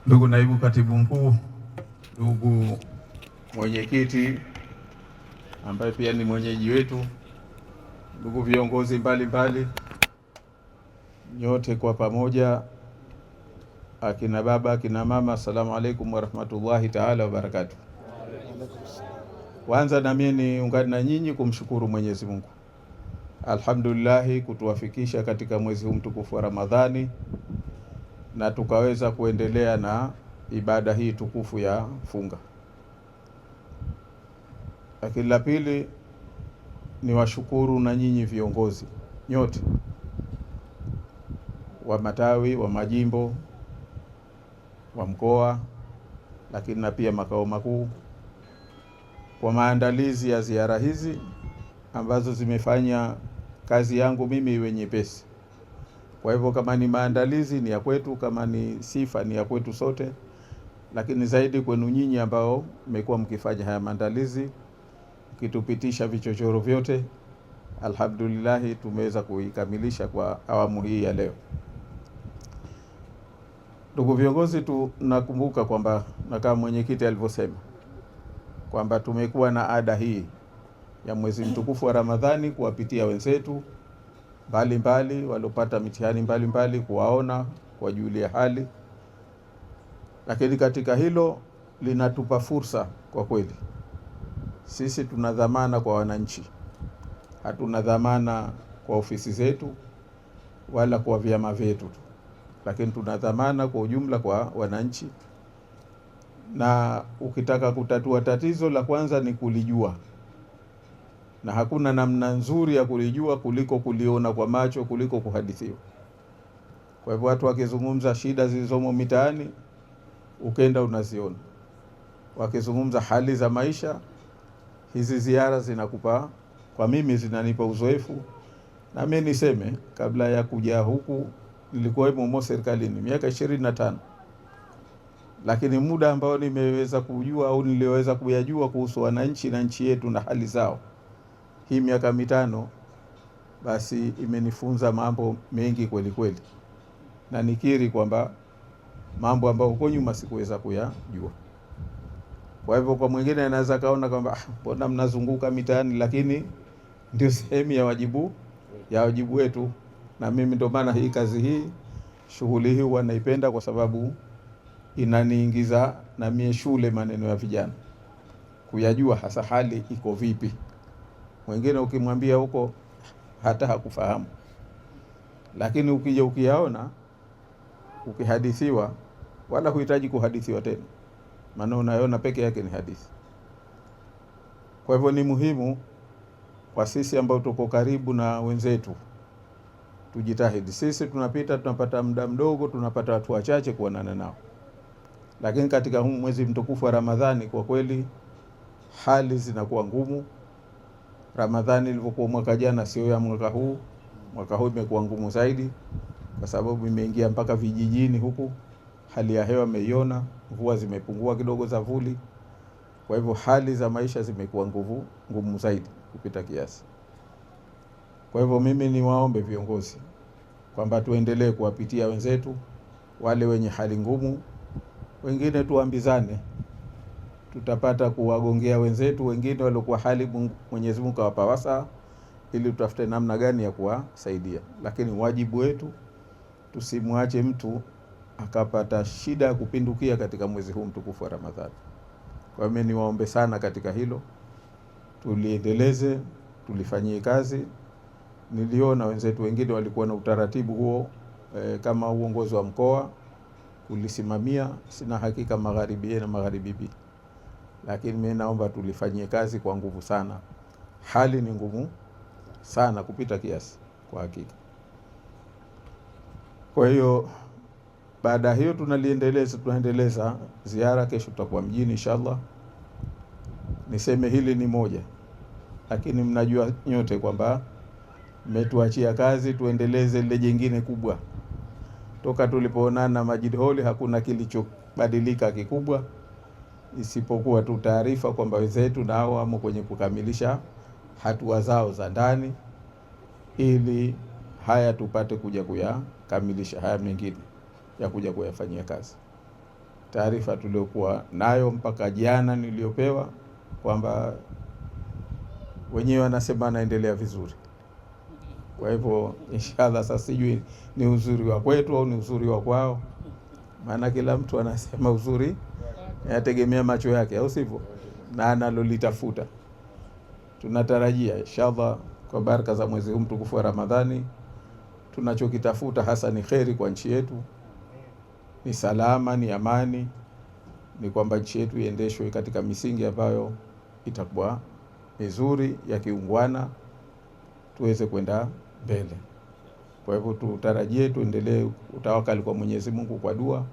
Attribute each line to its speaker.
Speaker 1: Ndugu naibu katibu mkuu, ndugu mwenyekiti ambaye pia ni mwenyeji wetu, ndugu viongozi mbalimbali, nyote kwa pamoja, akina baba, akina mama, assalamu alaikum warahmatullahi taala wabarakatuh. Kwanza na mimi niungane na nyinyi kumshukuru Mwenyezi Mungu, alhamdulillah, kutuwafikisha katika mwezi huu mtukufu wa Ramadhani na tukaweza kuendelea na ibada hii tukufu ya funga. Lakini la pili ni washukuru na nyinyi viongozi nyote wa matawi, wa majimbo, wa mkoa, lakini na pia makao makuu kwa maandalizi ya ziara hizi ambazo zimefanya kazi yangu mimi iwe nyepesi. Kwa hivyo kama ni maandalizi ni ya kwetu, kama ni sifa ni ya kwetu sote, lakini zaidi kwenu nyinyi ambao mmekuwa mkifanya haya maandalizi, mkitupitisha vichochoro vyote. Alhamdulillah, tumeweza kuikamilisha kwa awamu hii ya leo. Ndugu viongozi, tunakumbuka kwamba na kama mwenyekiti alivyosema kwamba tumekuwa na ada hii ya mwezi mtukufu wa Ramadhani kuwapitia wenzetu mbalimbali waliopata mitihani mbalimbali, kuwaona, kuwajulia hali. Lakini katika hilo linatupa fursa kwa kweli. Sisi tuna dhamana kwa wananchi, hatuna dhamana kwa ofisi zetu wala kwa vyama vyetu, lakini tuna dhamana kwa ujumla kwa wananchi. Na ukitaka kutatua tatizo, la kwanza ni kulijua, na hakuna namna nzuri ya kulijua kuliko kuliona kwa macho, kuliko kuhadithiwa. Kwa hivyo watu wakizungumza shida zilizomo mitaani, ukenda unaziona. Wakizungumza hali za maisha, hizi ziara zinakupa, kwa mimi zinanipa uzoefu. Na mimi niseme, kabla ya kuja huku nilikuwa mmo serikalini miaka 25, lakini muda ambao nimeweza kujua au niliweza kuyajua kuhusu wananchi na nchi yetu na hali zao, hii miaka 5 basi imenifunza mambo mengi kweli kweli, na nikiri kwamba mambo ambayo huko nyuma sikuweza kuyajua. Kwa hivyo kwa mwingine anaweza kaona kwamba mbona mnazunguka mitaani, lakini ndio sehemu ya wajibu wetu. Na mimi ndio maana hii kazi hii, shughuli hii huwa naipenda, kwa sababu inaniingiza na mie shule maneno ya vijana, kuyajua hasa hali iko vipi. Mwingine ukimwambia huko hata hakufahamu, lakini ukija ukiyaona, ukihadithiwa, wala huhitaji kuhadithiwa tena, maana unayoona peke yake ni hadithi. Kwa hivyo ni muhimu kwa sisi ambao tuko karibu na wenzetu, tujitahidi. Sisi tunapata muda mdogo, tunapata watu wachache kuonana nao, lakini katika huu mwezi mtukufu wa Ramadhani kwa kweli hali zinakuwa ngumu. Ramadhani ilivyokuwa mwaka jana sio ya mwaka huu. Mwaka huu imekuwa ngumu zaidi, kwa sababu imeingia mpaka vijijini huku. Hali ya hewa mmeiona, mvua zimepungua kidogo za vuli. Kwa hivyo hali za maisha zimekuwa ngumu zaidi kupita kiasi. Kwa hivyo mimi niwaombe viongozi kwamba tuendelee kuwapitia wenzetu wale wenye hali ngumu. Wengine tuambizane, tutapata kuwagongea wenzetu wengine waliokuwa hali Mwenyezi Mungu awapa wasaa, ili tutafute namna gani ya kuwasaidia. Lakini wajibu wetu, tusimwache mtu akapata shida ya kupindukia katika mwezi huu mtukufu wa Ramadhani. Kwa mimi niwaombe sana katika hilo, tuliendeleze, tulifanyie kazi. Niliona wenzetu wengine walikuwa na utaratibu huo, kama uongozi wa mkoa kulisimamia. Sina hakika magharibi na magharibi, lakini mimi naomba tulifanyie kazi kwa nguvu sana. Hali ni ngumu sana kupita kiasi kwa hakika. Kwa hiyo baada hiyo tunaendeleza ziara. Kesho tutakuwa mjini inshallah. Niseme hili ni moja, lakini mnajua nyote kwamba mmetuachia kazi tuendeleze ile jingine kubwa. Toka tulipoonana Majid Hall hakuna kilichobadilika kikubwa, isipokuwa tu taarifa kwamba wenzetu nao wamo kwenye kukamilisha hatua zao za ndani, ili haya tupate kuja kuyakamilisha haya mengine ya kuja kuyafanyia kazi. taarifa tuliokuwa nayo mpaka jana niliyopewa kwamba wenyewe wanasema anaendelea vizuri. Kwa hivyo inshallah, sasa sijui ni uzuri wa kwetu au ni uzuri wa kwao, maana kila mtu anasema uzuri yategemea macho yake, au sivyo, na analolitafuta. Tunatarajia inshallah kwa baraka za mwezi huu mtukufu wa Ramadhani, tunachokitafuta hasa ni kheri kwa nchi yetu, ni salama, ni amani, ni kwamba nchi yetu iendeshwe katika misingi ambayo itakuwa mizuri ya kiungwana, tuweze kwenda mbele. Kwa hivyo tutarajie, tuendelee utawakali kwa Mwenyezi Mungu kwa dua.